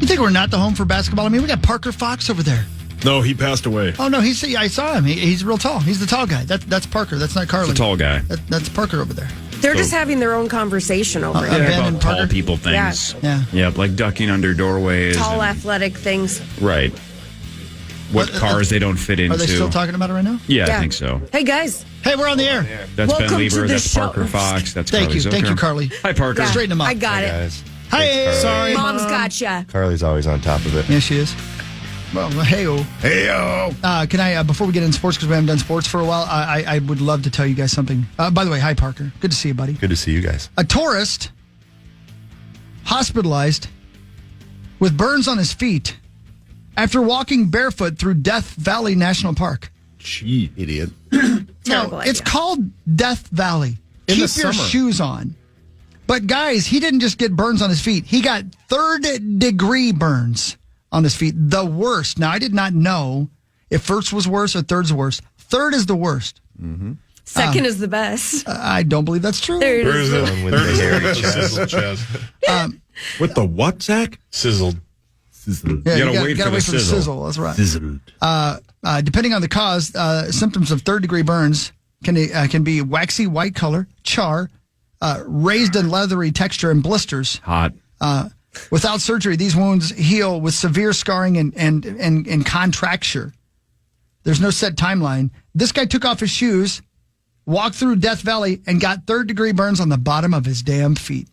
You think we're not the home for basketball? I mean, we got Parker Fox over there. No, he passed away. Oh, no, I saw him. He's real tall. He's the tall guy. That's Parker. That's not Carly. The tall guy. That's Parker over there. They're just having their own conversation over there. Ben and Tall Parker? people things. Yeah. Yep, like ducking under doorways. Tall, athletic things. Right. What cars they don't fit into. Are they still talking about it right now? Yeah, I think so. Hey, guys. Hey, we're on the air. That's Welcome Ben to Lieber. the That's show. Parker Fox. That's Thank Carly you. Thank Zucker. you, Carly. Hi, Parker. Yeah. Straighten them up. I got it. Guys. Hi. Sorry. Mom's gotcha. Carly's always on top of it. Yeah, she is. Well, hey-o. Hey-o. Can I, before we get into sports, because we haven't done sports for a while, I would love to tell you guys something. By the way, hi, Parker. Good to see you, buddy. Good to see you guys. A tourist hospitalized with burns on his feet after walking barefoot through Death Valley National Park. Gee, idiot. Terrible It's idea. called Death Valley. In the Keep your summer. shoes on. But guys, he didn't just get burns on his feet. He got third-degree burns on his feet. The worst. Now, I did not know if first was worse or third's worse. Third is the worst. Second is the best. I don't believe that's true. There it Where is. is it? One with the hairy chest. Sizzled chest. With the what, Zach? Sizzled. Yeah, You gotta wait gotta for wait the for the sizzle. sizzle. That's right. Sizzled. Depending on the cause, symptoms of third-degree burns can be waxy white color, char, raised and leathery texture, and blisters. Hot. Without surgery, these wounds heal with severe scarring and contracture. There's no set timeline. This guy took off his shoes, walked through Death Valley, and got third-degree burns on the bottom of his damn feet.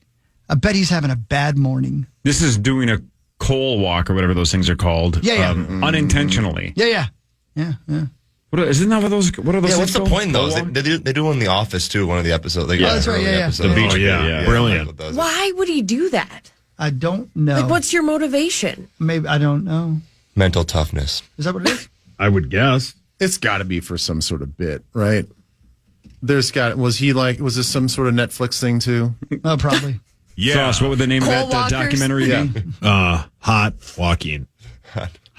I bet he's having a bad morning. This is doing a coal walk or whatever those things are called. Yeah. Unintentionally. Yeah. Isn't that what those? What are those? Yeah, things what's the called? point in those? Coal walk? They do one in The Office, too, one of the episodes. Like, that's right, early yeah. episodes. The beach Oh, yeah. Brilliant. Michael does it. Why would he do that? I don't know. Like, what's your motivation? Maybe I don't know. Mental toughness. Is that what it is? I would guess. It's got to be for some sort of bit, right? Was this some sort of Netflix thing too? Oh, probably. Yeah. Sauce, what would the name Coal of that walkers? documentary Yeah. be? Hot walking.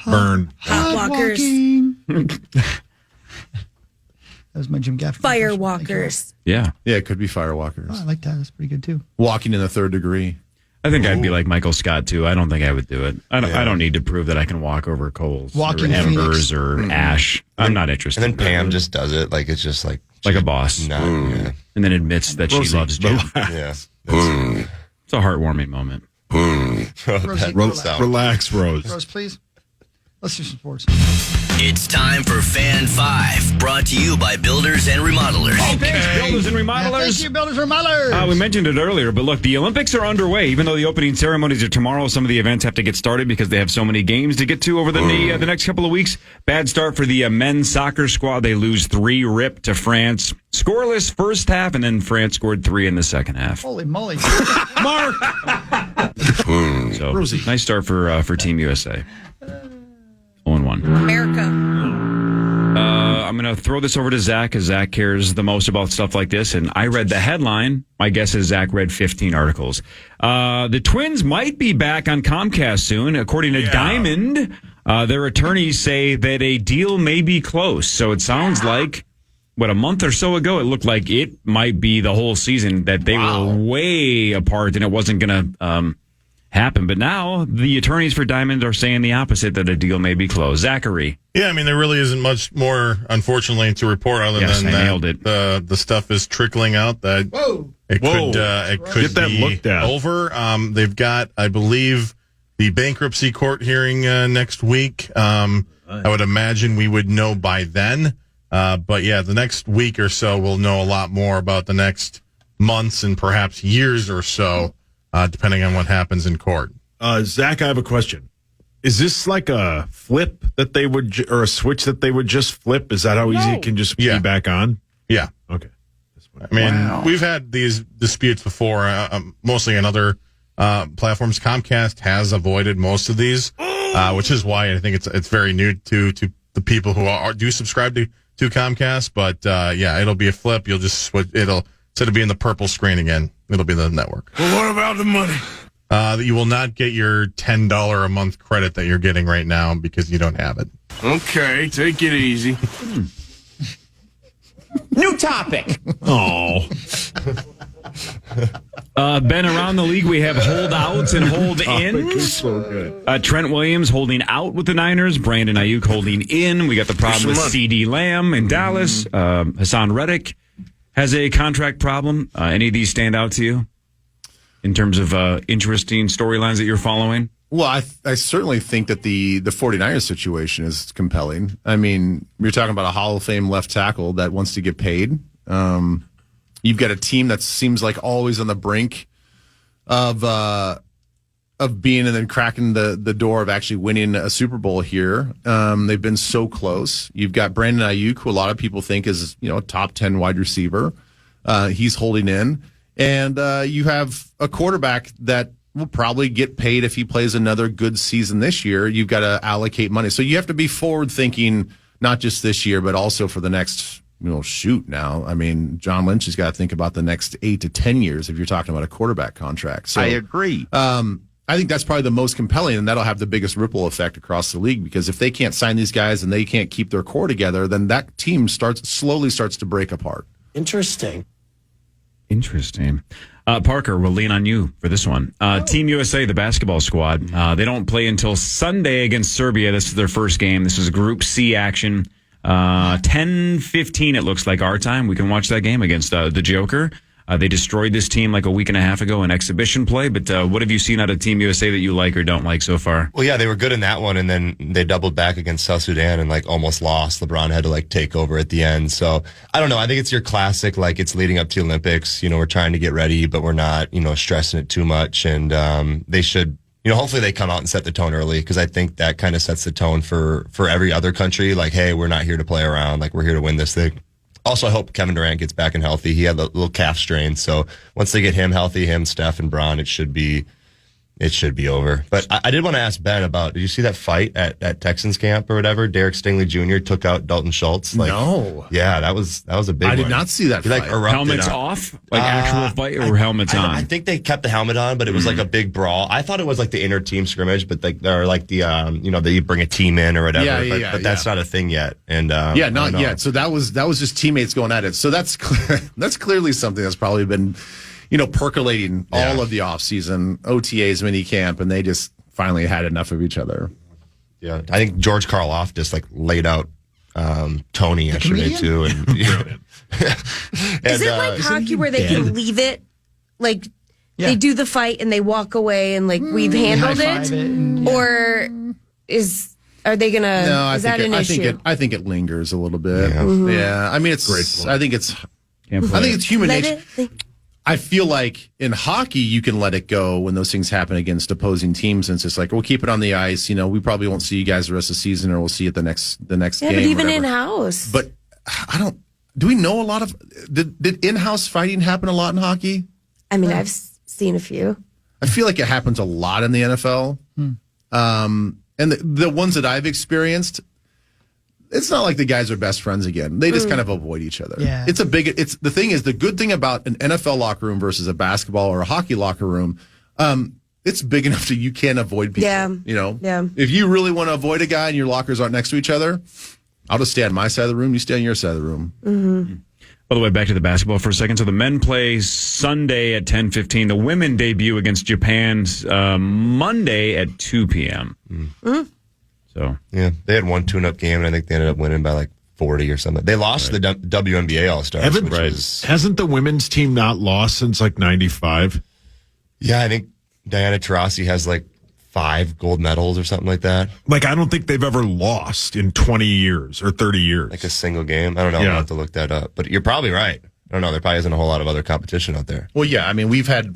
Burn. Hot walkers. Walking. That was my Jim Gaffigan. Fire impression. walkers. Yeah. Yeah, it could be firewalkers. Oh, I like that. That's pretty good too. Walking in the third degree. I think I'd be like Michael Scott too. I don't think I would do it. I don't need to prove that I can walk over coals, Walking or embers, Phoenix. or ash. I'm not interested. And then Pam just does it. Like, it's just like like a boss, not, yeah. and then admits that she Rosie, loves Jim. Yeah. It's a heartwarming moment. Rosie, Relax, Rose. Rose, please. Let's do some sports. It's time for Fan 5, brought to you by Builders and Remodelers. Thanks, builders and remodelers. Thank you, builders and remodelers. We mentioned it earlier, but look, the Olympics are underway. Even though the opening ceremonies are tomorrow, some of the events have to get started because they have so many games to get to over the next couple of weeks. Bad start for the men's soccer squad. They lose 3-0 to France. Scoreless first half, and then France scored 3 in the second half. Holy moly. Mark. So, nice start for Team USA. 0-1. America. I'm going to throw this over to Zach because Zach cares the most about stuff like this. And I read the headline. My guess is Zach read 15 articles. The Twins might be back on Comcast soon. According to Diamond, their attorneys say that a deal may be close. So it sounds like, a month or so ago, it looked like it might be the whole season that they were way apart and it wasn't going to happen. But now the attorneys for Diamond are saying the opposite, that a deal may be closed. Zachary. Yeah, I mean, there really isn't much more, unfortunately, to report other Yes, than I that nailed it. the stuff is trickling out that it could Get that be looked at. over. They've got, I believe, the bankruptcy court hearing next week. I would imagine we would know by then. But yeah, the next week or so, we'll know a lot more about the next months and perhaps years or so, depending on what happens in court. Zach, I have a question. Is this like a flip that they would, or a switch that they would just flip? Is that how easy it can just be back on? Yeah. Okay. I mean, we've had these disputes before, mostly on other platforms. Comcast has avoided most of these, which is why I think it's very new to the people who do subscribe to Comcast. But yeah, it'll be a flip. You'll just switch. It'll, instead of being the purple screen again, it'll be the network. Well, what about the money? You will not get your $10 a month credit that you're getting right now because you don't have it. Okay, take it easy. New topic. Oh. Ben, around the league, we have holdouts and hold-ins. So good. Trent Williams holding out with the Niners. Brandon Ayuk holding in. We got the problem with C.D. Lamb in Dallas. Hassan Reddick has a contract problem. Any of these stand out to you in terms of interesting storylines that you're following? Well, I certainly think that the 49ers situation is compelling. I mean, you're talking about a Hall of Fame left tackle that wants to get paid. You've got a team that seems like always on the brink of being and then cracking the door of actually winning a Super Bowl here. They've been so close. You've got Brandon Ayuk, who a lot of people think is, a top 10 wide receiver. He's holding in. And you have a quarterback that will probably get paid if he plays another good season this year. You've got to allocate money. So you have to be forward thinking, not just this year, but also for the next, now. I mean, John Lynch has got to think about the next 8 to 10 years if you're talking about a quarterback contract. So I agree. I think that's probably the most compelling, and that'll have the biggest ripple effect across the league, because if they can't sign these guys and they can't keep their core together, then that team slowly starts to break apart. Interesting. Parker, we'll lean on you for this one. Team USA, the basketball squad, they don't play until Sunday against Serbia. This is their first game. This is Group C action. 10:15, it looks like our time. We can watch that game against the Joker. They destroyed this team like a week and a half ago in exhibition play. But what have you seen out of Team USA that you like or don't like so far? Well, yeah, they were good in that one, and then they doubled back against South Sudan and almost lost. LeBron had to take over at the end. So I don't know. I think it's your classic, it's leading up to the Olympics. We're trying to get ready, but we're not, stressing it too much. And they should, hopefully they come out and set the tone early, because I think that kind of sets the tone for every other country. Hey, we're not here to play around. We're here to win this thing. Also, I hope Kevin Durant gets back and healthy. He had a little calf strain, so once they get him healthy, Steph, and Bron, it should be over. But I did want to ask Ben about, did you see that fight at Texans camp or whatever? Derek Stingley Jr. took out Dalton Schultz. No. Yeah, that was a big one. I did not see that fight. Helmets off? Actual fight, or helmets on? I think they kept the helmet on, but it was a big brawl. I thought it was the inner team scrimmage, but they're they bring a team in or whatever. But that's not a thing yet. And not yet. So that was just teammates going at it. So that's clearly something that's probably been percolating all of the offseason, OTAs, minicamp, and they just finally had enough of each other. Yeah, I think George Karloff just laid out Tony yesterday too. And, is it like hockey where they can leave it? They do the fight and they walk away and we've handled it? Or are they gonna? No, is that an issue? I think it lingers a little bit. Yeah. I mean, it's great. I think it's human nature. I feel like in hockey, you can let it go when those things happen against opposing teams, since it's we'll keep it on the ice. We probably won't see you guys the rest of the season, or we'll see it the next game. But even in house. But do we know a lot of, did in-house fighting happen a lot in hockey? I mean, I've seen a few. I feel like it happens a lot in the NFL. And the ones that I've experienced, it's not like the guys are best friends again. They just kind of avoid each other. Yeah. The thing is, the good thing about an NFL locker room versus a basketball or a hockey locker room, it's big enough that you can't avoid people. Yeah. If you really want to avoid a guy and your lockers aren't next to each other, I'll just stay on my side of the room. You stay on your side of the room. Mm-hmm. By the way, back to the basketball for a second. So the men play Sunday at 10:15. The women debut against Japan Monday at 2 p.m. Mm-hmm. So yeah, they had one tune-up game, and I think they ended up winning by 40 or something. They lost the WNBA All-Stars. Hasn't the women's team not lost since 95? Yeah, I think Diana Taurasi has 5 gold medals or something like that. I don't think they've ever lost in 20 years or 30 years. A single game. I don't know. I'll have to look that up. But you're probably right. I don't know. There probably isn't a whole lot of other competition out there. Well, yeah. I mean, we've had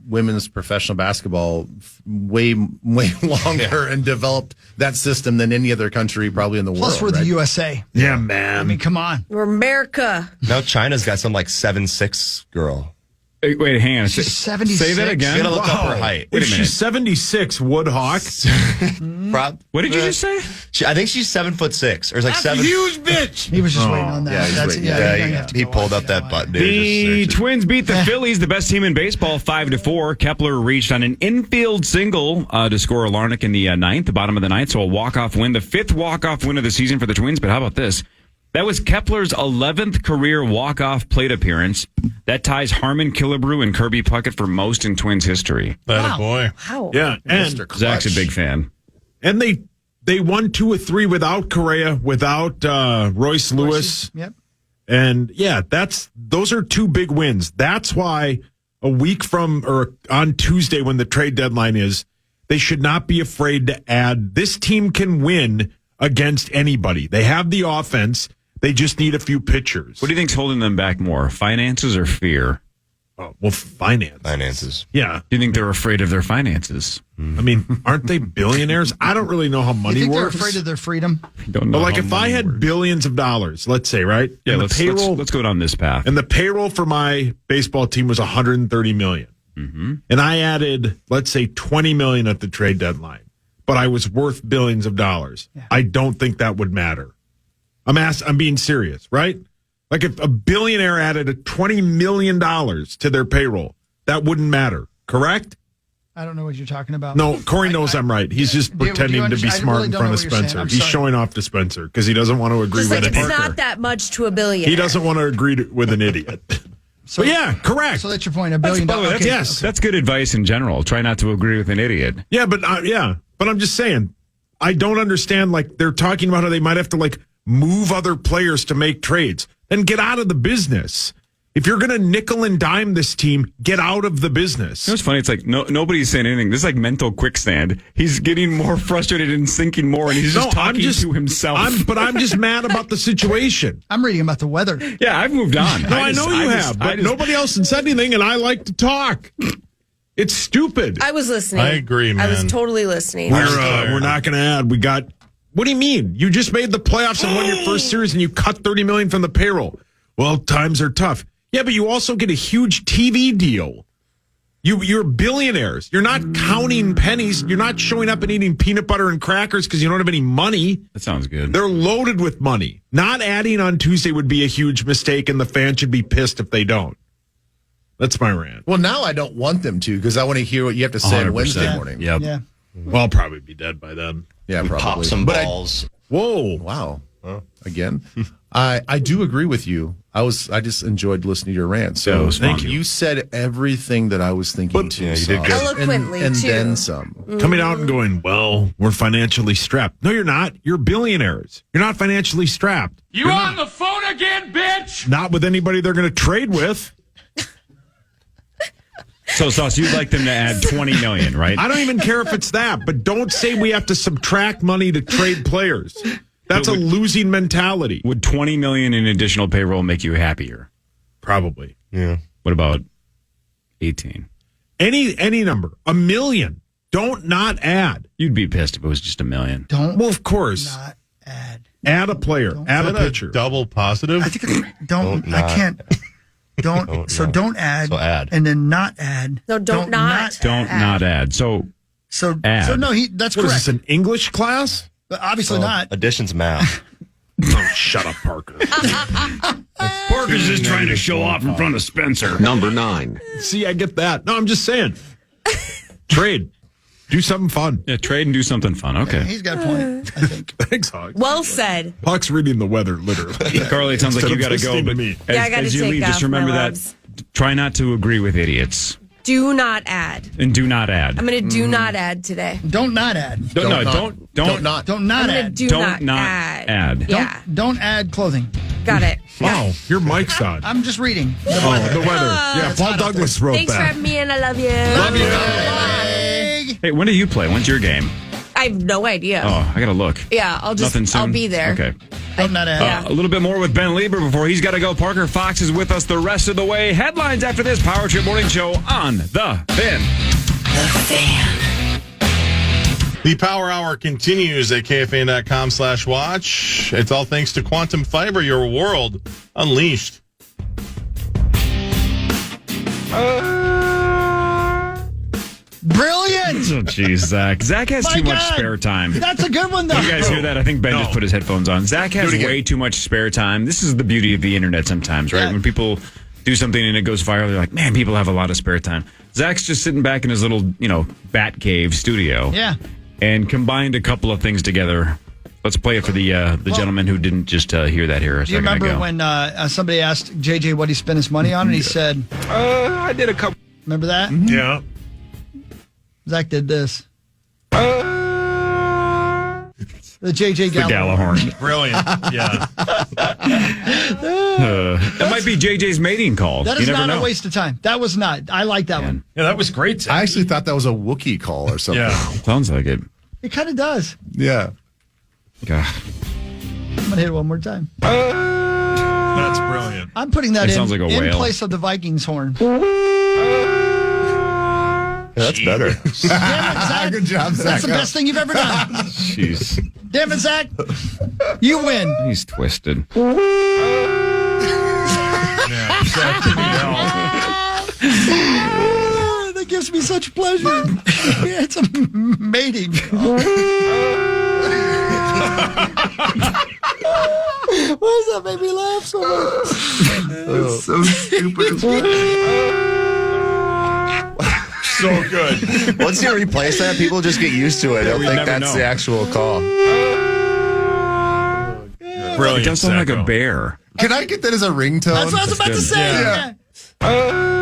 women's professional basketball way longer and developed that system than any other country probably in the world. Plus, we're the USA. Yeah, man. I mean, come on. We're America. Now China's got some 7'6" girl. Wait, hang on. She's 76. Say that again. You gotta look up her height. If she's 76, Woodhawk. What did you just say? I think she's 7'6" or 7. Huge bitch. He was just waiting on that. He pulled up that button. The Twins beat the Phillies, the best team in baseball, 5-4. Kepler reached on an infield single to score Larnach in the ninth, the bottom of the ninth. So a walk-off win, the 5th walk-off win of the season for the Twins. But how about this? That was Kepler's 11th career walk-off plate appearance. That ties Harmon Killebrew and Kirby Puckett for most in Twins history. That a boy. Wow. Yeah, and Zach's a big fan. And they won 2 or 3 without Correa, without Royce Lewis. Yep. And yeah, those are 2 big wins. That's why a week from or on Tuesday when the trade deadline is, they should not be afraid to add. This team can win against anybody. They have the offense. They just need a few pitchers. What do you think's holding them back more, finances or fear? Oh, well, finances. Yeah. Do you think they're afraid of their finances? I mean, aren't they billionaires? I don't really know how money You think works. they're afraid of their freedom? Don't know. But like how if I money had works. billions of dollars, let's say, right? Yeah, and let's go down this path. And the payroll for my baseball team was $130 million. Mm-hmm. And I added, let's say, $20 million at the trade deadline, but I was worth billions of dollars. Yeah. I don't think that would matter. I'm being serious, right? Like if a billionaire added a $20 million to their payroll, that wouldn't matter, correct? I don't know what you're talking about. No, Corey knows I'm right. He's just pretending to be smart in front of Spencer. He's showing off to Spencer because he doesn't want to agree Just with like an it's idiot. not that much to a billionaire. He doesn't want to agree with an idiot. So, but yeah, correct. So that's your point. $1 billion. By the way, that's good advice in general. Try not to agree with an idiot. Yeah, but I'm just saying, I don't understand. Like they're talking about how they might have to like move other players to make trades. Then get out of the business. If you're going to nickel and dime this team, get out of the business. You know what's funny? It's like nobody's saying anything. This is like mental quicksand. He's getting more frustrated and sinking more, and he's just talking to himself. I'm just mad about the situation. I'm reading about the weather. Yeah, I've moved on. No, I know you have, but nobody else has said anything, and I like to talk. It's stupid. I was listening. I agree, man. I was totally listening. We're not going to add. We got. What do you mean? You just made the playoffs and won your first series, and you cut $30 million from the payroll. Well, times are tough. Yeah, but you also get a huge TV deal. You're billionaires. You're not counting pennies. You're not showing up and eating peanut butter and crackers because you don't have any money. That sounds good. They're loaded with money. Not adding on Tuesday would be a huge mistake, and the fans should be pissed if they don't. That's my rant. Well, now I don't want them to because I want to hear what you have to say on 100%. Wednesday morning. Yep. Yeah. Well, I'll probably be dead by then. Yeah, probably. Pop some But balls. Whoa. Wow. Again, I do agree with you. I just enjoyed listening to your rant. So Yeah, thank you. You said everything that I was thinking too. yeah, you did good. Eloquently, and too. then some. Coming out and going, well, we're financially strapped. No, you're not. You're billionaires. You're not financially strapped. You on the phone again, bitch? Not with anybody they're going to trade with. So, Sauce, you'd like them to add $20 million, right? I don't even care if it's that, but don't say we have to subtract money to trade players. That's a losing mentality. Would $20 million in additional payroll make you happier? Probably. Yeah. What about 18? Any number. $1 million. Don't not add. You'd be pissed if it was just $1 million. Don't Well, of course. not add. Add a player. Add a pitcher. Double positive. I think Don't I not. can't. Don't. So don't add. So add. And then not add. No, don't not. Don't not add. So So Add. so no. That's What is correct. this, an English class? But obviously not. Addition's math. Oh, shut up, Parker. Parker's just trying to show off in front of Spencer. Number 9. See, I get that. No, I'm just saying. Trade. Do something fun. Yeah, trade and do something fun. Okay. He's got a point. I think. Thanks, Hawk. Well said. Hawk's reading the weather, literally. Carly, it sounds like Instead you of got to go. listening to But me. Yeah, I gotta as you take leave, just off, remember my that. loves. Try not to agree with idiots. Do not add. And do not add. I'm going to do not add today. Don't not add. Don't not. don't not. Don't not I'm going to add. do Don't not add. add. Yeah. Don't add clothing. Got it. Wow, your mic's on. I'm just reading. The weather. Yeah, Paul Douglas wrote Thanks for that. having me in. I love you. Love you. Hey, when do you play? When's your game? I have no idea. Oh, I got to look. Yeah, Nothing soon? I'll be there. Okay. Don't not add. Yeah. A little bit more with Ben Lieber before he's got to go. Parker Fox is with us the rest of the way. Headlines after this Power Trip Morning Show on The Fan. The Power Hour continues at KFAN.com/watch. It's all thanks to Quantum Fiber, your world unleashed. Brilliant. Oh, jeez, Zach. Zach has My too much God. spare time. That's a good one, though. You guys hear that? I think Ben just put his headphones on. Zach has Do it again. way too much spare time. This is the beauty of the internet sometimes, right? Yeah. When people do something and it goes viral, they're like, man, people have a lot of spare time. Zach's just sitting back in his little, bat cave studio. Yeah. And combined a couple of things together Let's play it for the gentleman who didn't just hear that here a Do you second remember ago. when somebody asked JJ what he spent his money on, and he said, I did a couple. remember that? Yeah. Zach did this. The JJ Gallahorn. Brilliant. Yeah. That might be JJ's mating call. That you is never not know. a waste of time. That was not. I like that one. Yeah, that was great. Zach. I actually thought that was a Wookiee call or something. Yeah. Sounds like it. It kind of does. Yeah. God. I'm going to hit it one more time. That's brilliant. I'm putting that It sounds like a in whale. place of the Vikings horn. Yeah, that's better. Damn it, Zach. Good job, Zach. That's the best thing you've ever done. Jeez. Damn it, Zach. You win. He's twisted. Yeah. Zach, That gives me such pleasure. It's a mating. Why does that make me laugh so much? It's so stupid. so good. Once you replace that, people just get used to it. They'll think never that's know. the actual call. Brilliant. It does sound like a Sacco. bear. Can I get that as a ringtone? That's what I was about to say. Yeah.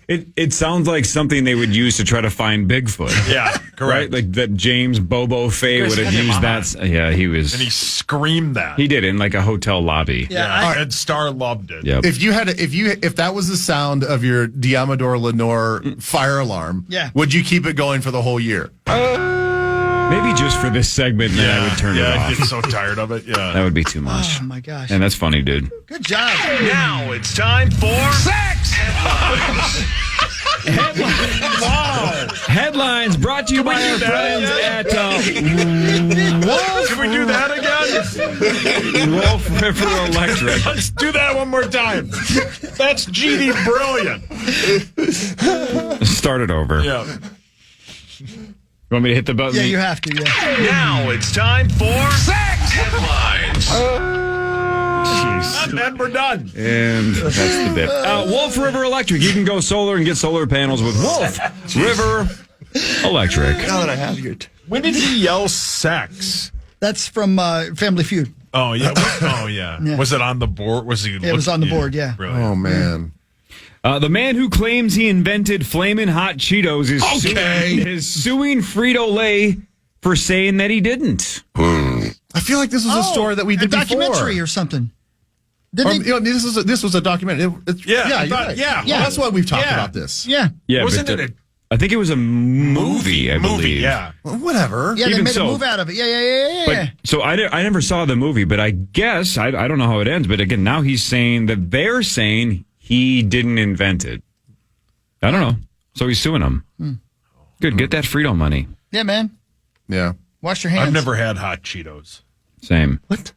It sounds like something they would use to try to find Bigfoot. Yeah, correct. Right? Like that James Bobo Fay Chris would have had him used on. that. Yeah, he was. And he screamed that. He did in like a hotel lobby. Yeah. Ed Starr loved it. Yep. If that was the sound of your Diamador Lenore fire alarm, would you keep it going for the whole year? Maybe just for this segment, and then I would turn it I off. get so tired of it. Yeah. That would be too much. Oh, my gosh. And that's funny, dude. Good job. Now it's time for sex headlines. Wow. Headlines brought to you by our friends at Can we do that again? Wolf River Electric. Let's do that one more time. That's GD brilliant. Start it over. Yeah. You want me to hit the button? Yeah, you have to. Yeah. Now it's time for sex headlines. Jeez. And we're done. And that's the bit. Wolf River Electric. You can go solar and get solar panels with Wolf River Electric. Now that I have your... When did he yell sex? That's from Family Feud. Oh, yeah. Oh, yeah. Yeah. Was it on the board? Was he? It was on the board, yeah. Brilliant. Oh, man. The man who claims he invented Flamin' Hot Cheetos is suing Frito-Lay for saying that he didn't. I feel like this was a story that we did a documentary before. or something. Or, this was a documentary. Yeah, I you're thought- right. yeah. Well, that's why we've talked Yeah. about this. Yeah. Yeah, Wasn't but it I think it was a movie, I believe. Yeah. Well, whatever. Yeah, they Even made so- a move out of it. Yeah. But so I never saw the movie, but I guess I don't know how it ends. But again, now he's saying that they're saying he didn't invent it. I don't know. So he's suing them. Good, get that Frito money. Yeah, man. Yeah. Wash your hands. I've never had hot Cheetos. Same. What?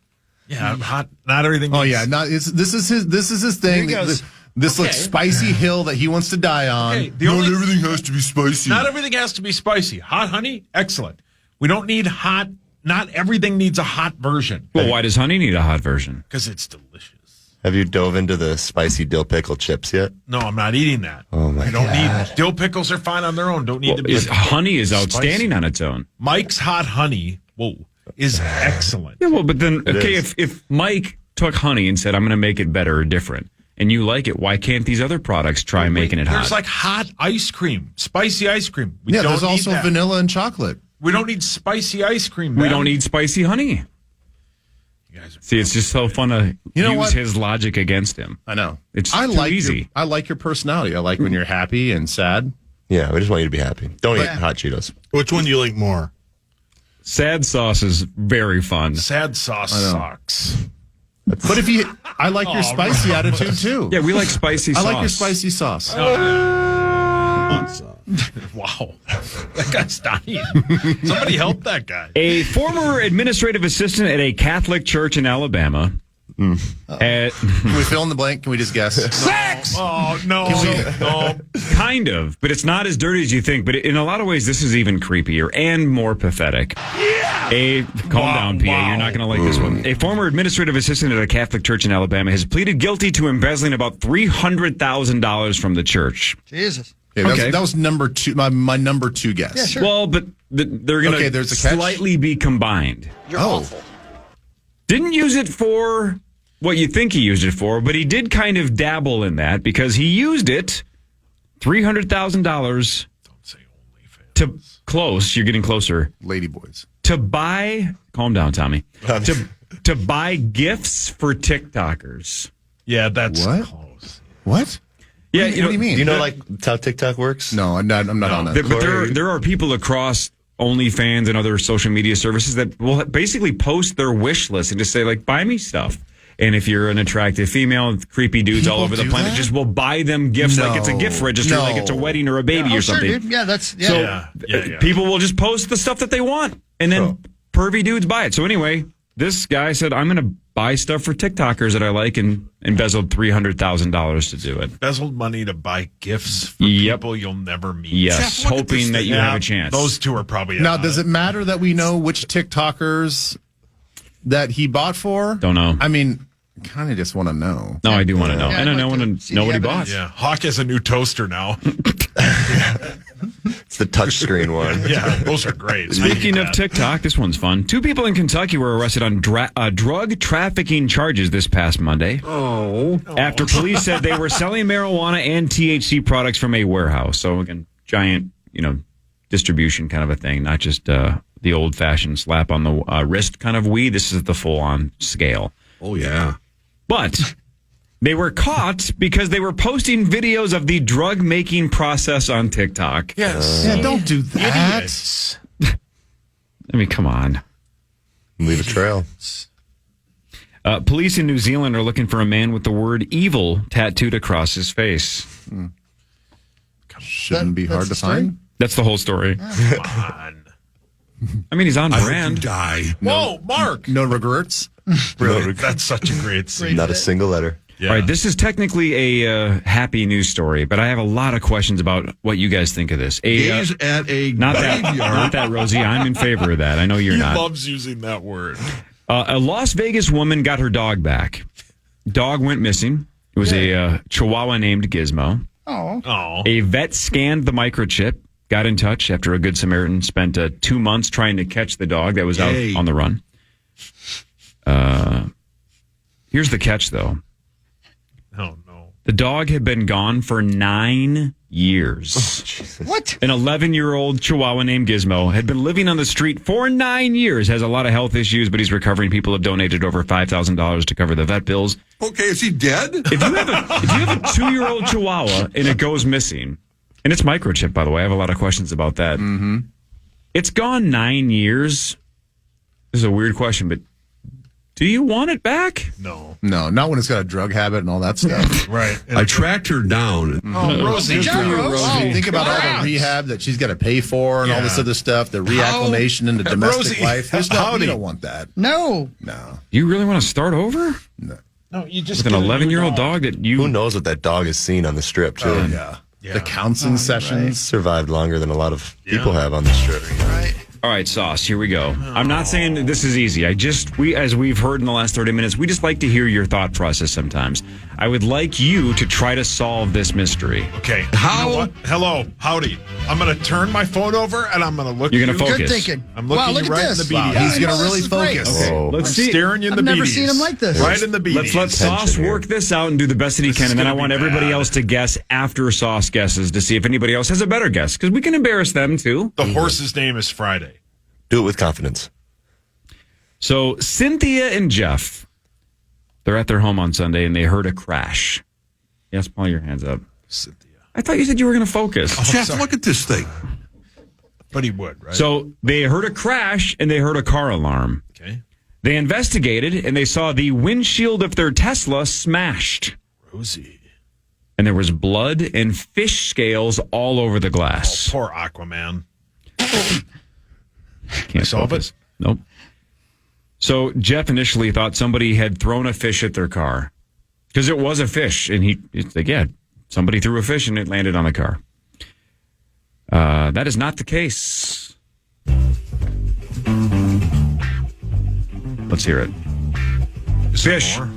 Yeah, hot. Not everything. Oh needs- yeah, this is his thing. Here he goes. This like spicy hill that he wants to die on. Okay, the only- everything has to be spicy. Not everything has to be spicy. Hot honey, excellent. We don't need hot. Not everything needs a hot version. Well, why does honey need a hot version? Because it's delicious. Have you dove into the spicy dill pickle chips yet? No, I'm not eating that. Oh, my I don't God. need dill pickles are fine on their own. Don't need to be. Honey is spicy. outstanding on its own. Mike's hot honey, is excellent. Yeah, well, but then okay, is. if Mike took honey and said, "I'm going to make it better or different," and you like it, why can't these other products try making it There's hot? like hot ice cream, spicy ice cream. We Yeah, don't there's need also that. vanilla and chocolate. We don't need spicy ice cream. We man. don't need spicy honey. You guys are See, it's just so fun to know use what? his logic against him. I know. It's I too like easy. I like your personality. I like when you're happy and sad. Yeah, we just want you to be happy. Don't eat Yeah. hot Cheetos. Which one do you like more? Sad sauce is very fun. sad sauce sucks. But I like your spicy attitude too. Yeah, we like spicy I sauce. like your spicy sauce. Wow, that guy's dying. Somebody help that guy. A former administrative assistant at a Catholic church in Alabama. Can we fill in the blank? Can we just guess? Sex. Oh no, no. Kind of, but it's not as dirty as you think. But in a lot of ways, this is even creepier and more pathetic. Yeah. Calm down, PA. You're not going to like this one. A former administrative assistant at a Catholic church in Alabama has pleaded guilty to embezzling about $300,000 from the church. Jesus. Okay, that was number 2. My number 2 guess. Yeah, sure. Well, but they're going to there's a catch? slightly be combined. You're awful. Didn't use it for what you think he used it for, but he did kind of dabble in that because he used it $300,000 to close. You're getting closer. Ladyboys. To buy. Calm down, Tommy. To buy gifts for TikTokers. Yeah, that's What? close. What? Yeah, What do you mean? Do you know like how TikTok works? No, I'm not on that. But there are people across OnlyFans and other social media services that will basically post their wish list and just say, like, buy me stuff. And if you're an attractive female, creepy dudes all over the planet just will buy them gifts like it's a gift register, like it's a wedding or a baby or something. Sure, dude. Yeah, that's People will just post the stuff that they want, and then pervy dudes buy it. So anyway, this guy said, I'm going to buy stuff for TikTokers that I like, and embezzled $300,000 to do it. Embezzled money to buy gifts for people you'll never meet. Yes, Jeff, look at this hoping that thing. you have a chance. Those two are probably Now, does it matter that we know which TikTokers that he bought for? Don't know. I mean, kind of just want to know. No, I do want to know. Yeah, and I I'd want like to to know see what he the bought. Yeah, Hawk has a new toaster now. It's the touchscreen one. Yeah, those are great. Speaking of TikTok, this one's fun. 2 people in Kentucky were arrested on drug trafficking charges this past Monday. After police said they were selling marijuana and THC products from a warehouse. So again, giant, distribution kind of a thing, not just the old-fashioned slap on the wrist kind of weed. This is the full-on scale. Oh, yeah. But they were caught because they were posting videos of the drug-making process on TikTok. Yes. Yeah, don't do that. Idiots. I mean, come on. Leave a trail. Police in New Zealand are looking for a man with the word evil tattooed across his face. Shouldn't be hard to find. That's the whole story. Come on. I mean, he's on I hope you brand. die. Whoa, Mark. No regrets. Really? That's such a great scene. Not a single letter. Yeah. All right, this is technically a happy news story, but I have a lot of questions about what you guys think of this. Gaze at a Not graveyard. that, Rosie. I'm in favor of that. I know you're He not. loves using that word. A Las Vegas woman got her dog back. Dog went missing. It was a Chihuahua named Gizmo. Oh. A vet scanned the microchip, got in touch after a Good Samaritan spent 2 months trying to catch the dog that was out on the run. Here's the catch, though. Oh, no. The dog had been gone for 9 years. What? An 11-year-old Chihuahua named Gizmo had been living on the street for 9 years, has a lot of health issues, but he's recovering. People have donated over $5,000 to cover the vet bills. Okay, is he dead? If you have a 2-year-old Chihuahua and it goes missing, and it's microchip, by the way, I have a lot of questions about that. Mm-hmm. It's gone 9 years. This is a weird question, but do you want it back? No. No, not when it's got a drug habit and all that stuff. Right. I tracked her down. Oh, Rosie. Good job, Rose. Oh, think about all the rehab that she's got to pay for and all this other stuff, the reacclimation into domestic Rosie, life. There's no, howdy. you don't want that. No. No. You really want to start over? No, you just With an get a new 11-year-old dog that you... Who knows what that dog has seen on the strip, too. Yeah. The counseling sessions. Survived longer than a lot of people have on the strip. All right, Sauce, here we go. I'm not saying that this is easy. As we've heard in the last 30 minutes, we just like to hear your thought process sometimes. I would like you to try to solve this mystery. Okay. How? You know what? Hello. Howdy. I'm going to turn my phone over and I'm going to look You're you. going to focus. Good thinking. I'm looking look you at right in this. the beady. Wow. He's going to This really is great. focus. Oh. Let's I'm see. staring you in the I've never beadies. seen him like this. Right in the beadies. Let's let Sauce Tension here. work this out and do the best that he can, is and then I gonna want be everybody bad. else to guess after Sauce guesses to see if anybody else has a better guess, because we can embarrass them too. The horse's name is Friday. Do it with confidence. So Cynthia and Jeff, they're at their home on Sunday and they heard a crash. Yes, Paul, your hands up. Cynthia. I thought you said you were going to focus. Jeff, look at this thing. But he would, right? So they heard a crash and they heard a car alarm. Okay. They investigated and they saw the windshield of their Tesla smashed. Rosie. And there was blood and fish scales all over the glass. Poor Aquaman. Can't solve focus. Nope. So Jeff initially thought somebody had thrown a fish at their car because it was a fish, and it's like, yeah, somebody threw a fish and it landed on the car. That is not the case. Let's hear it.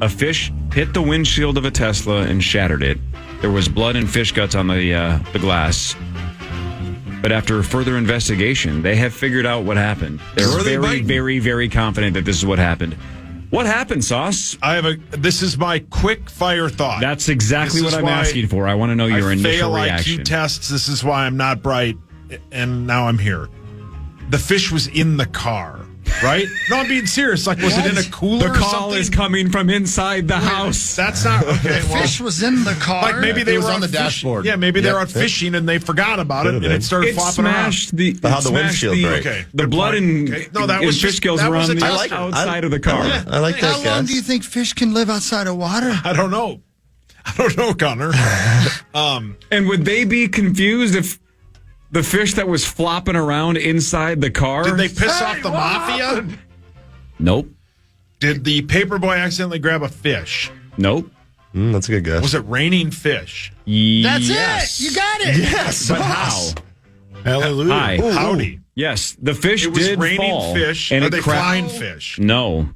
A fish hit the windshield of a Tesla and shattered it. There was blood and fish guts on the glass. But after further investigation, they have figured out what happened. They're very, very, very confident that this is what happened. What happened, Sauce? This is my quick fire thought. That's exactly what I'm asking for. I want to know your initial reaction. IQ tests. This is why I'm not bright, and now I'm here. The fish was in the car, right? No, I'm being serious. Like, was it in a cooler? The call is coming from inside the house. That's not okay. The fish was in the car. Like maybe they were on the fishing. dashboard. Yeah, maybe they were out fishing and they forgot about it, and it started flopping around. How'd the windshield break? Okay, the blood and fish scales were on the outside of the car. I like that. How long do you think fish can live outside of water? I don't know, Connor. And would they be confused if the fish that was flopping around inside the car? Did they piss off the mafia? Nope. Did the paperboy accidentally grab a fish? Nope. That's a good guess. Was it raining fish? That's Yes. it. You got it. Yes. But how? Hallelujah. Hi. Howdy. Yes, the fish It was did raining fall. fish. And Are it they cracked. flying fish? No.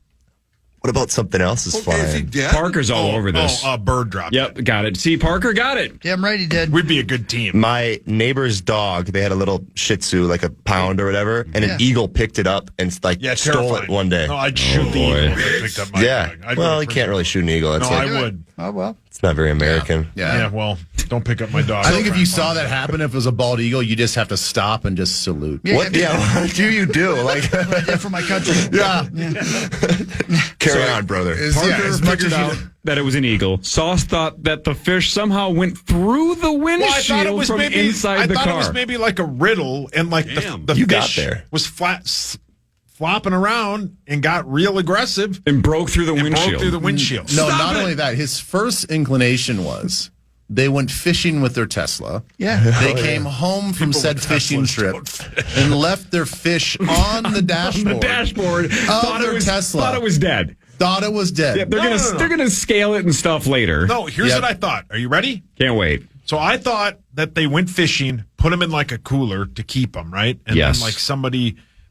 What about something else is Is he flying? dead? Parker's all over this. A bird dropped. Yep, got it. See, Parker got it. Damn right he did. We'd be a good team. My neighbor's dog, they had a little Shih Tzu, like a pound or whatever, and an eagle picked it up and stole terrifying. it one day. No, I'd shoot the eagle if it picked up my dog. I'd Well, go you for can't it. really shoot an eagle. That's No, like, I would. Oh, well. it's not very American. Yeah, well, don't pick up my dog. I think if you saw that happen, if it was a bald eagle, you just have to stop and just salute. What do you do? Like, What I did for my country. Yeah. carry on, brother. Parker figured out that it was an eagle. Sauce thought that the fish somehow went through the Well, I windshield thought it was from maybe inside the it car. was maybe like a riddle, and like the You got fish there. was flopping around and got real aggressive and broke through the and windshield. broke through the windshield. No, Stop not it. only that. His first inclination was they went fishing with their Tesla. Yeah. They came home from said with fishing Teslas trip don't fish. and left their fish on the dashboard. On the dashboard. Thought their Tesla. Thought it was dead. Thought it was dead. Yeah, they're gonna scale it and stuff later. No, here's Yep. what I thought. Are you ready? Can't wait. So I thought that they went fishing, put them in like a cooler to keep them, right? And Yes. then like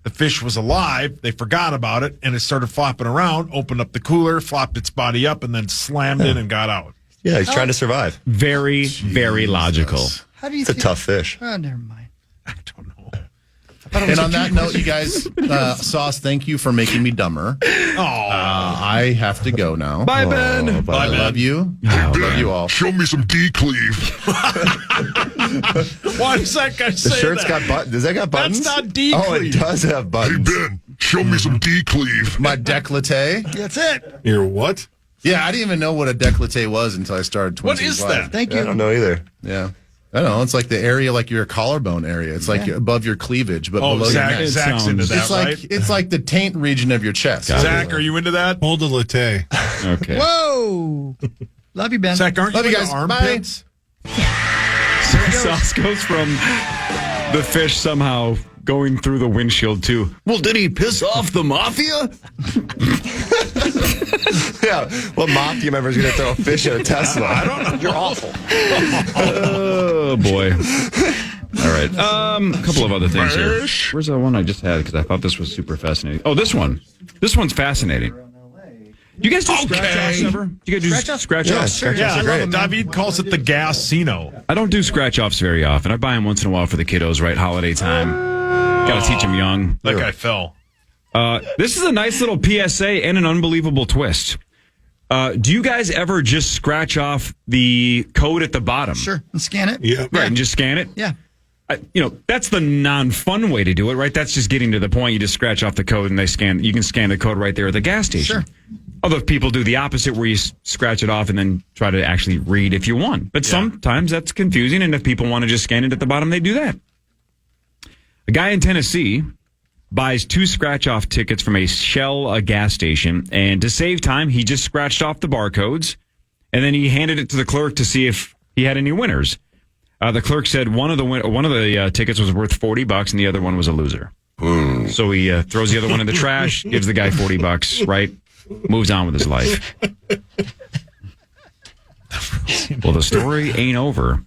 the fish was alive, they forgot about it, and it started flopping around, opened up the cooler, flopped its body up, and then slammed in and got out. Yeah, he's trying to survive. Very, very logical. How do you It's a tough fish. Oh, never mind. I don't know. And on that note, you guys, Sauce, thank you for making me dumber. I have to go now. Bye, Ben. I love you. I love you all. Show me some D-cleave. Why does that guy say The shirt's that? got buttons. Does that got buttons? That's not D-cleave. Oh, it does have Hey, buttons. Ben, show me some D-cleave. My décolleté. That's it. Your what? Yeah, I didn't even know what a décolleté was until I started Twin What Cities is Live. that? Thank I you. don't know either. Yeah. I don't know. It's like the area, like your collarbone area. It's like above your cleavage, but Oh, below your neck. Zach's into that, It's like right? it's like the taint region of your chest. Zach, are you into that? Hold the latte. Okay. Whoa. Love you, Ben. Zach, aren't you Love you into guys. armpits? Sauce goes from the fish somehow going through the windshield to, well, did he piss off the mafia? Yeah. What mafia member is going to throw a fish at a Tesla? I don't know. You're awful. Oh, boy. All right. A couple of other things here. Where's the one I just had? Because I thought this was super fascinating. Oh, this one. This one's fascinating. You guys do scratch-offs ever? You guys do scratch-offs? Yeah, I love it. David calls it the Gas-sino. I don't do scratch-offs very often. I buy them once in a while for the kiddos, right? Holiday time. Got to teach them young. That guy fell. This is a nice little PSA and an unbelievable twist. Do you guys ever just scratch off the code at the bottom? Sure. And scan it. Yeah. Right, and just scan it? Yeah. That's the non-fun way to do it, right? That's just getting to the point. You just scratch off the code and you can scan the code right there at the gas station. Sure. Other people do the opposite where you scratch it off and then try to actually read if you want. But sometimes that's confusing, and if people want to just scan it at the bottom, they do that. A guy in Tennessee buys 2 scratch-off tickets from a Shell gas station, and to save time, he just scratched off the barcodes, and then he handed it to the clerk to see if he had any winners. The clerk said one of the tickets was worth $40, and the other one was a loser. So he throws the other one in the trash, gives the guy $40, right? Moves on with his life. Well, the story ain't over.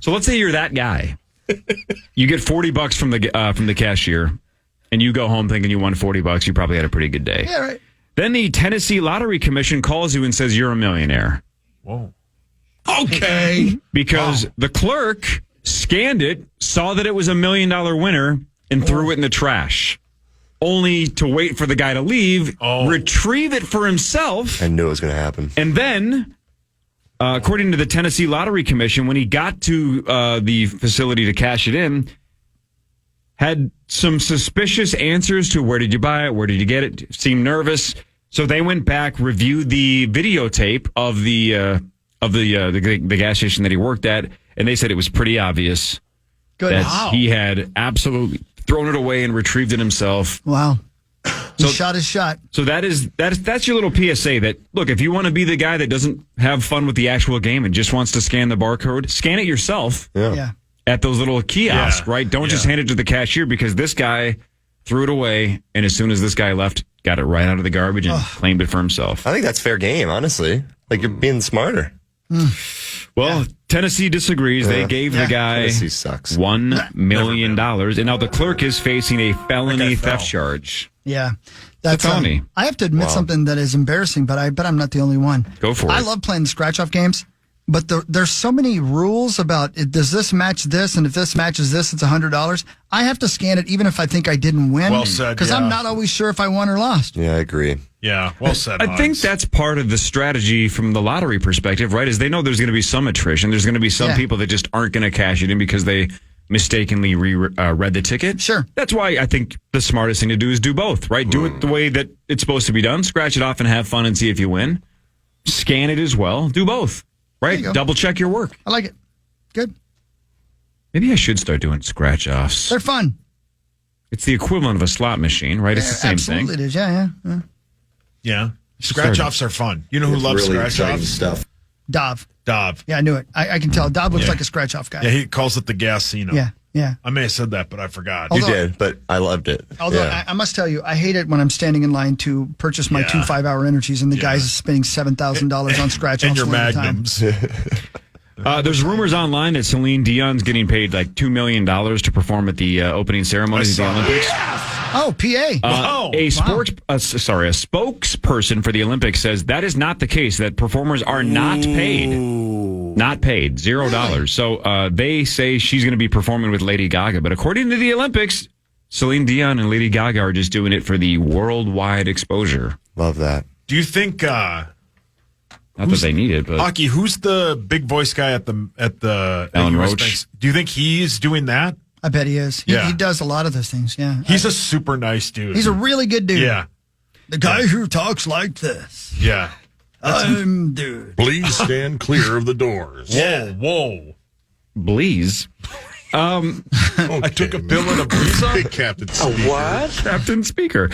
So let's say you're that guy. You get $40 from the cashier, and you go home thinking you won $40. You probably had a pretty good day. Yeah, right. Then the Tennessee Lottery Commission calls you and says you're a millionaire. Whoa. Okay. Because the clerk scanned it, saw that it was $1 million winner, and threw it in the trash. Only to wait for the guy to leave, retrieve it for himself. I knew it was going to happen. And then, according to the Tennessee Lottery Commission, when he got to the facility to cash it in, had some suspicious answers to where did you buy it, where did you get it, seemed nervous. So they went back, reviewed the videotape of the gas station that he worked at, and they said it was pretty obvious that he had absolutely thrown it away and retrieved it himself. Wow. He shot his shot. So that's your little PSA that, look, if you want to be the guy that doesn't have fun with the actual game and just wants to scan the barcode, scan it yourself at those little kiosks, right? Don't just hand it to the cashier, because this guy threw it away, and as soon as this guy left, got it right out of the garbage and claimed it for himself. I think that's fair game, honestly. Like, you're being smarter. Well, Tennessee disagrees. They gave the guy $1 million, and now the clerk is facing a felony theft charge. Yeah. That's a felony. I have to admit something that is embarrassing, but I bet I'm not the only one. Go for it. I love playing the scratch-off games, but there's so many rules about does this match this, and if this matches this, it's $100. I have to scan it even if I think I didn't win. Well said, because I'm not always sure if I won or lost. Yeah, I agree. Yeah, well said. I think that's part of the strategy from the lottery perspective, right? Is they know there's going to be some attrition. There's going to be some people that just aren't going to cash it in because they mistakenly read the ticket. Sure. That's why I think the smartest thing to do is do both, right? Do it the way that it's supposed to be done. Scratch it off and have fun and see if you win. Scan it as well. Do both, right? Double check your work. I like it. Good. Maybe I should start doing scratch offs. They're fun. It's the equivalent of a slot machine, right? It's the same thing. Absolutely it is. Yeah. Yeah. Scratch offs are fun. You know who loves really scratch offs? stuff. Dov. Dov. Yeah, I knew it. I can tell. Dov looks like a scratch off guy. Yeah, he calls it the Gasino. Yeah. I may have said that, but I forgot. You did, but I loved it. Although I must tell you, I hate it when I'm standing in line to purchase my 2 5-hour energies and the guy's spending $7,000 on scratch offs. And your magnums. There's rumors online that Celine Dion's getting paid like $2 million to perform at the opening ceremonies of the Olympics. Oh, PA. A spokesperson for the Olympics says that is not the case, that performers are not paid. Not paid. $0. Really? So they say she's going to be performing with Lady Gaga. But according to the Olympics, Celine Dion and Lady Gaga are just doing it for the worldwide exposure. Love that. Do you think... not that they need it, but... Hockey, who's the big voice guy at the Alan US Roach? Banks? Do you think he's doing that? I bet he is. He does a lot of those things, yeah. He's a super nice dude. He's a really good dude. Yeah. The guy who talks like this. Yeah. Dude. Please stand clear of the doors. Whoa. Bleeze. I took a pill and a breeze up. Big Captain Speaker. What? Captain Speaker.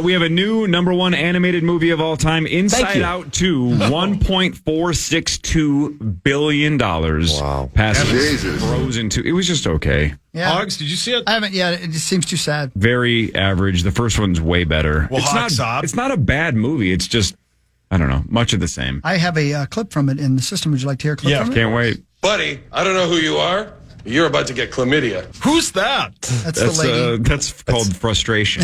We have a new #1 animated movie of all time, Inside Out 2, $1.462 billion. Wow. Passing Frozen 2. It was just okay. Yeah. Hogs, did you see it? I haven't yet. It just seems too sad. Very average. The first one's way better. Well, it's not a bad movie. It's just, I don't know, much of the same. I have a clip from it in the system. Would you like to hear a clip from it? Can't wait. Buddy, I don't know who you are. You're about to get chlamydia. Who's that? That's the lady. That's called frustration.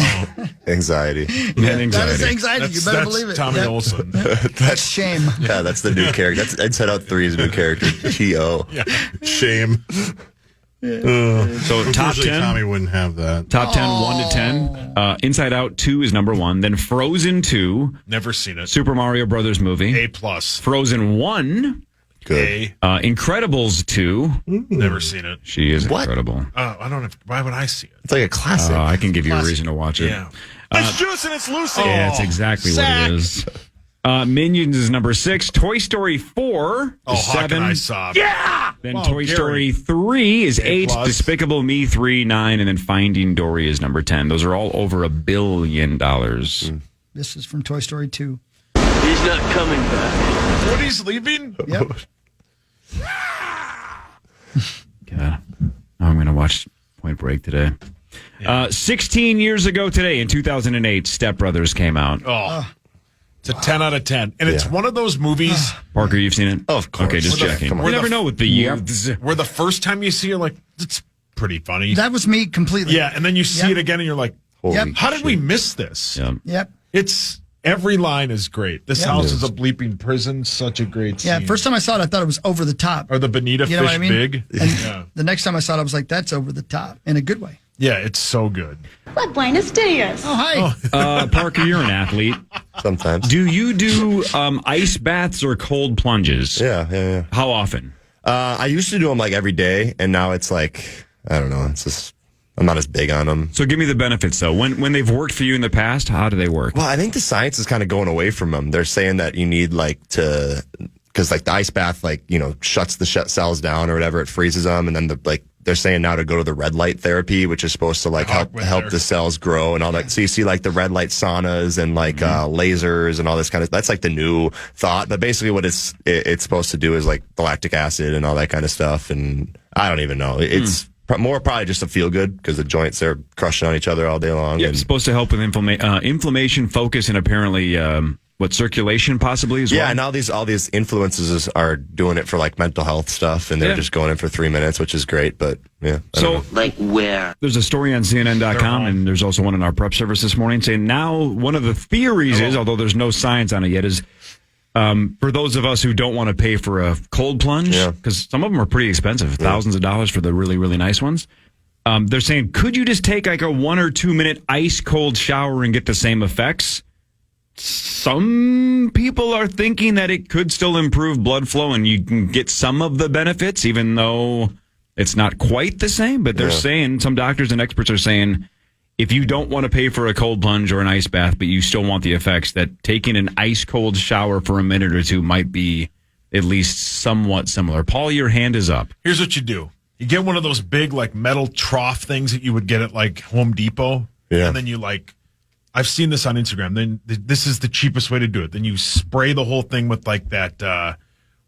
Anxiety. And anxiety. That is anxiety. You better believe it. Tommy Olsen. That's shame. Yeah, that's the new character. That's Inside Out 3's new character. T.O. Yeah. Shame. So top 10. Tommy wouldn't have that. Top 10, 1 to 10. Inside Out 2 is #1. Then Frozen 2. Never seen it. Super Mario Brothers movie. A+. Frozen 1. Good. Incredibles 2. Never seen it. She is incredible. I don't know. Why would I see it? It's like a classic. I can give you a reason to watch it. Yeah. It's Juice and it's Lucy. Yeah, that's exactly what it is. Minions is #6. Toy Story 4 is 7. I saw. Yeah! Then Toy Story 3 is 8. A+. Despicable Me 3, 9. And then Finding Dory is #10. Those are all over $1 billion. This is from Toy Story 2. He's not coming back. Woody's leaving? Yep. God. I'm going to watch Point Break today. 16 years ago today, in 2008, Step Brothers came out. It's a 10 out of 10. And it's one of those movies Parker, you've seen it? Of course. Okay, just checking. Come on. We never know with the year. where the first time you see it, like, it's pretty funny. That was me completely. Yeah, and then you see it again and you're like, Holy Yep. how did we miss this? Yeah. Yep. It's Every line is great. This house is a bleeping prison. Such a great scene. Yeah, first time I saw it, I thought it was over the top. Or the bonita You know fish what I mean? big. And the next time I saw it, I was like, that's over the top in a good way. Yeah, it's so good. What Buenos Dias. Oh, hi. Parker, you're an athlete. Sometimes. Do you do ice baths or cold plunges? Yeah. How often? I used to do them like every day, and now it's like, I don't know. It's just, I'm not as big on them. So give me the benefits, though. When they've worked for you in the past, how do they work? Well, I think the science is kind of going away from them. They're saying that you need because like the ice bath, like, you know, shuts the cells down or whatever, it freezes them, and then they're saying now to go to the red light therapy, which is supposed to like help the cells grow and all that. So you see like the red light saunas and like lasers and all this kind of. That's like the new thought. But basically, what it's supposed to do is like the lactic acid and all that kind of stuff. And I don't even know. It's more probably just a feel good because the joints are crushing on each other all day long. Yeah, it's supposed to help with inflammation, focus, and apparently circulation possibly as well. Yeah, and all these influences are doing it for like mental health stuff, and they're just going in for 3 minutes, which is great. But yeah, Like where? There's a story on CNN.com, and there's also one in our prep service this morning saying now one of the theories is, although there's no science on it yet, is for those of us who don't want to pay for a cold plunge, because some of them are pretty expensive, thousands of dollars for the really, really nice ones. They're saying, could you just take like a 1 or 2 minute ice cold shower and get the same effects? Some people are thinking that it could still improve blood flow and you can get some of the benefits, even though it's not quite the same. But they're saying, some doctors and experts are saying, if you don't want to pay for a cold plunge or an ice bath, but you still want the effects, that taking an ice cold shower for a minute or two might be at least somewhat similar. Paul, your hand is up. Here's what you do. You get one of those big like metal trough things that you would get at like Home Depot. Yeah. And then you like, I've seen this on Instagram. Then this is the cheapest way to do it. Then you spray the whole thing with like that,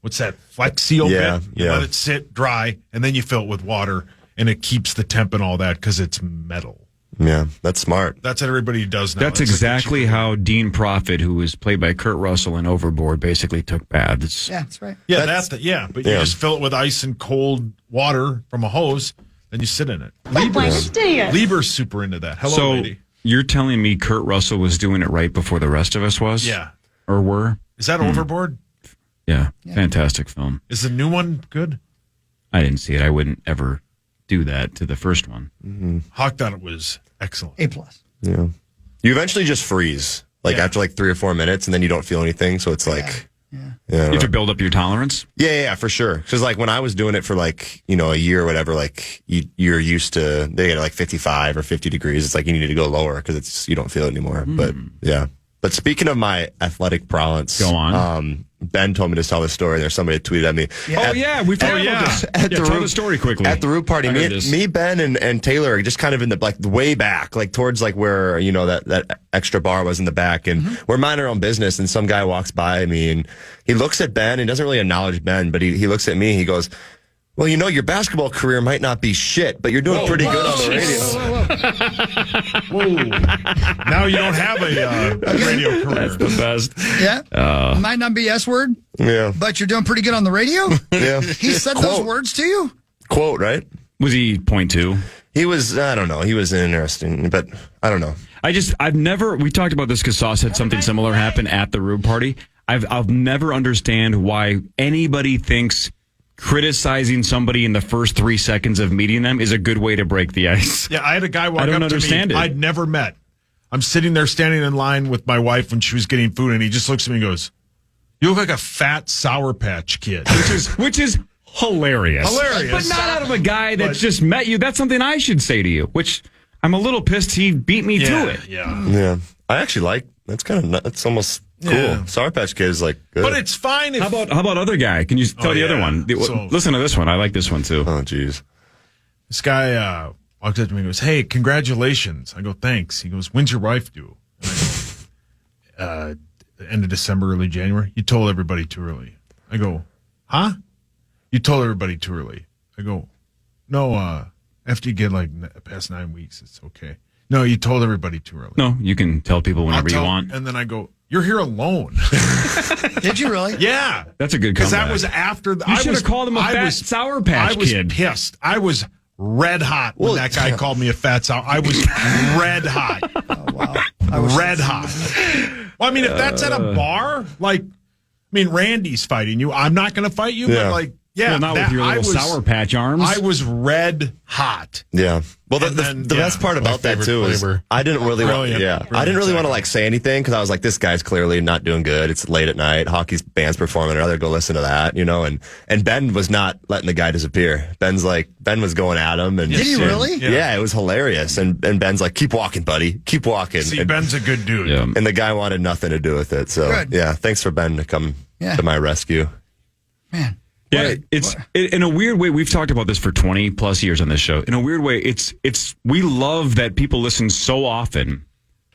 what's that, Flex Seal bit? You let it sit dry, and then you fill it with water, and it keeps the temp and all that because it's metal. Yeah, that's smart. That's what everybody does now. That's exactly how Dean Prophet, who was played by Kurt Russell in Overboard, basically took baths. Yeah, that's right. Yeah, but you just fill it with ice and cold water from a hose, then you sit in it. Lieber's super into that. Hello, lady. You're telling me Kurt Russell was doing it right before the rest of us was? Yeah. Or were? Is that Overboard? Yeah. Fantastic film. Is the new one good? I didn't see it. I wouldn't ever do that to the first one. Mm-hmm. Hawk thought it was excellent. A+. Yeah. You eventually just freeze, like after like 3 or 4 minutes, and then you don't feel anything. So it's like... You have to build up your tolerance? Yeah, for sure. Because like when I was doing it for like, you know, a year or whatever, like you're used to, they get like 55 or 50 degrees. It's like you need to go lower because you don't feel it anymore. But yeah. But speaking of my athletic prowess, go on. Ben told me to tell this story. There's somebody that tweeted at me. We forgot about this. Tell the story quickly. At the Rube Party, me, Ben, and Taylor are just kind of in the like way back, like towards like where you know that extra bar was in the back, and we're minding our own business. And some guy walks by me, and he looks at Ben. And doesn't really acknowledge Ben, but he looks at me. He goes, "Well, you know, your basketball career might not be shit, but you're doing pretty good on the radio." Whoa. Now you don't have a radio career. That's the best. Yeah. Might not be S word. Yeah. But you're doing pretty good on the radio? Yeah. He said those words to you? Quote, right? Was he .2? He was, I don't know. He was interesting, but I don't know. We talked about this because Sauce had something similar happen at the Rube Party. I'll never understand why anybody thinks criticizing somebody in the first 3 seconds of meeting them is a good way to break the ice. Yeah, I had a guy walk up to me I'd never met. I'm sitting there standing in line with my wife when she was getting food, and he just looks at me and goes, "You look like a fat Sour Patch Kid." Which is hilarious. But not out of a guy that just met you. That's something I should say to you, which I'm a little pissed he beat me to it. Yeah. I actually like, that's almost cool. Sour Patch Kid is like good. But it's fine if... How about other guy? Can you tell the other one? Listen to this one. I like this one too. Oh, jeez. This guy walks up to me and goes, "Hey, congratulations." I go, "Thanks." He goes, "When's your wife due?" And I go, end of December, early January. You told everybody too early. I go, "Huh? You told everybody too early." I go, "No, after you get like past 9 weeks, it's okay." "No, you told everybody too early." No, you can tell people whenever you want. And then I go, "You're here alone." Did you really? Yeah. That's a good comeback. Because that was after... You should have called him a fat Sour Patch Kid. I was pissed. I was red hot when that guy called me a fat sour. I was red hot. Oh, wow. Red hot. Well, I mean, if that's at a bar, like, I mean, Randy's fighting you. I'm not going to fight you, but like, yeah, well, not with your little Sour Patch arms. I was red hot. Yeah. Well, the best part about that too is I didn't really want, I didn't really want to like say anything because I was like, this guy's clearly not doing good. It's late at night. Hockey's band's performing. I'd rather go listen to that, you know. And Ben was not letting the guy disappear. Ben was going at him. And did he really? Yeah, it was hilarious. And Ben's like, keep walking, buddy, keep walking. See, and Ben's a good dude. Yeah. And the guy wanted nothing to do with it. So yeah, thanks for Ben to come to my rescue. Man. Yeah, it's in a weird way. We've talked about this for 20 plus years on this show. In a weird way, we love that people listen so often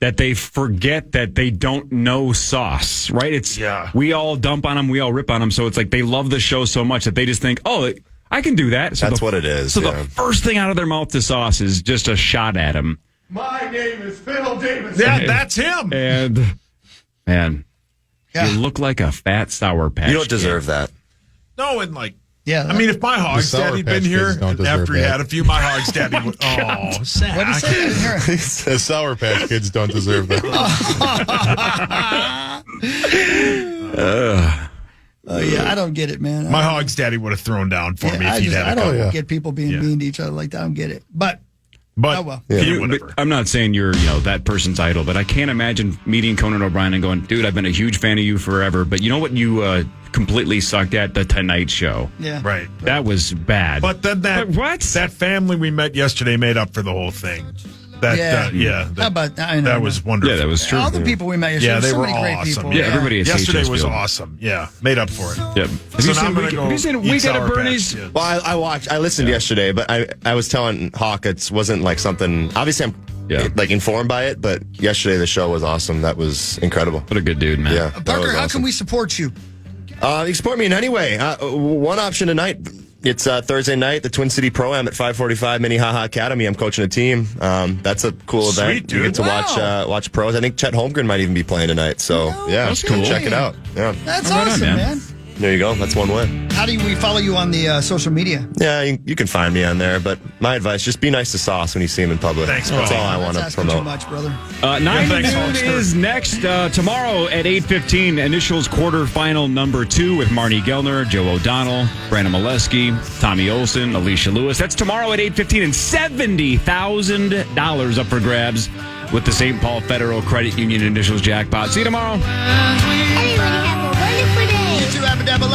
that they forget that they don't know sauce, right? We all dump on them, we all rip on them. So it's like they love the show so much that they just think, oh, I can do that. So that's what it is. So the first thing out of their mouth to sauce is just a shot at him. My name is Phil Davis. Yeah, that's him. And man, you look like a fat Sour Patch. You don't deserve that. No, and like, yeah. I mean, if my Hog's Daddy'd been here after he had a few, my Hog's Daddy would. Oh, sad. What did he say? I didn't hear it. The Sour Patch Kids don't deserve that. Yeah, I don't get it, man. My Hog's Daddy would have thrown down for me if he'd had a couple. I don't get people being mean to each other like that. I don't get it. But oh well. But I'm not saying you're, that person's idol, but I can't imagine meeting Conan O'Brien and going, dude, I've been a huge fan of you forever, but you know what you completely sucked at? The Tonight Show. Yeah. Right. That was bad. But then that family we met yesterday made up for the whole thing. That was wonderful. Yeah, that was true. All the people we met yesterday, they so were many great awesome. people. Yeah, everybody at yesterday was Field. awesome. Yeah, made up for it. Yeah. Have you seen Weekend at Bernie's? Well, I listened yesterday, but I was telling Hawk it wasn't like something. Obviously, I'm like informed by it, but yesterday the show was awesome. That was incredible. What a good dude, man. Yeah, Parker, how can we support you? You can support me in any way. One option tonight. It's Thursday night, the Twin City Pro-Am at 5:45 Minnehaha Academy. I'm coaching a team. That's a cool event. Sweet, dude. You get to watch pros. I think Chet Holmgren might even be playing tonight. So that's cool. Check it out. Yeah, That's Right on, awesome, man. there you go. That's one win. How do we follow you on the social media? Yeah, you can find me on there. But my advice: just be nice to Sauce when you see him in public. Thanks, That's buddy. all I want to That's asking promote. too much, brother. 9 to thanks, noon Hulkster. is next. Tomorrow at 8:15, Initials quarterfinal number 2 with Marnie Gellner, Joe O'Donnell, Brandon Molesky, Tommy Olson, Alicia Lewis. That's tomorrow at 8:15, and $70,000 up for grabs with the St. Paul Federal Credit Union Initials jackpot. See you tomorrow. Everybody have a wonderful day. You two have a